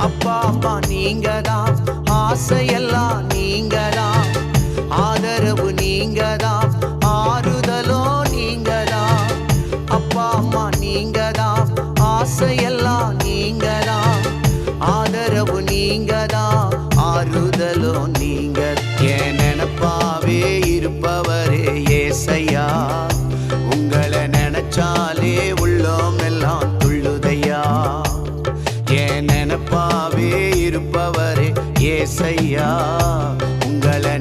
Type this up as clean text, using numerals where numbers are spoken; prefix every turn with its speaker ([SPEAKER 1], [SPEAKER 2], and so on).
[SPEAKER 1] அப்பா அம்மா நீங்க தான், ஆசையெல்லாம் நீங்க தான், ஆதரவு நீங்க தான், ஆறுதலோ நீங்க தான். அப்பா அம்மா நீங்க தான், ஆசையெல்லாம் நீங்க தான், ஆதரவு நீங்க தான், ஆறுதலோ நீங்க. என் நினைப்பாவே இருப்பவரே ஏசையா, உங்களை நினைச்சாலே உள்ளோம் எல்லாம் துள்ளுதையா. என் நினைப்பாவே இருப்பவரே ஏசையா, உங்களை